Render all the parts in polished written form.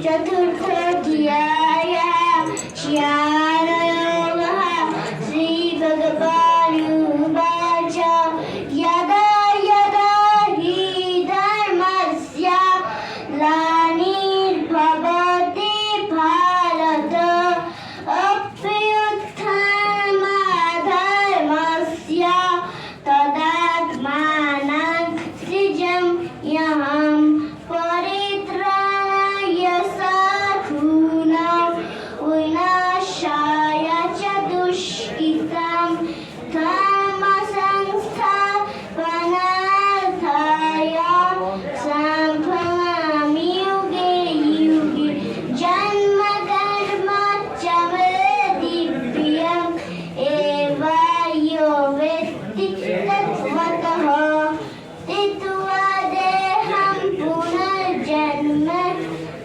चतुर्थोऽध्यायः श्यामयोगः श्रीभगवानुवाच यदा यदा हि धर्मस्य ग्लानिर्भवति भारत अभ्युत्थानमधर्मस्य तदात्मानं सृजाम्यहम् परित्राणाय साधूनां विनाशाय च दुष्कृतां धर्मसंस्थापनार्थाय सम्भवामि युगे युगे जन्म कर्म च मे दिव्यम् एवा यो वेत्ति तत्त्वतः तीत्वा देहं पुनर्जन्म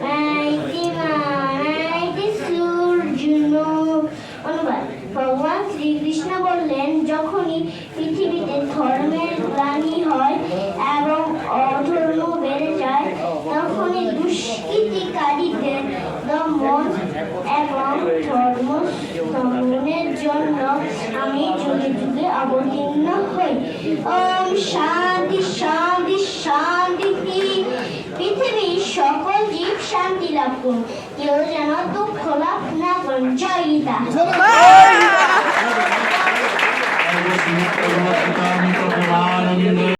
नाइति मानाइति सूर्जुनो। অনুবাদ ভগবান শ্রীকৃষ্ণ বললেন, যখনই পৃথিবীতে ধর্মের গ্লানি হয় এবং অধর্ম বেড়ে যায়, তখনই দুষ্কৃতিকারীদের দমন এবং ধর্ম স্তম্ভনের জন্য আমি যুগে যুগে অবতীর্ণ হই। ওম শান্তি শান্তি শান্তি। পৃথিবীর সকল জীব শান্তি লাভ করুন, কেউ যেন দুঃখ লাভ না করেন। জয় গীতা। सर्वश्रीमद्भगवद्गीतामृतमहानन्दे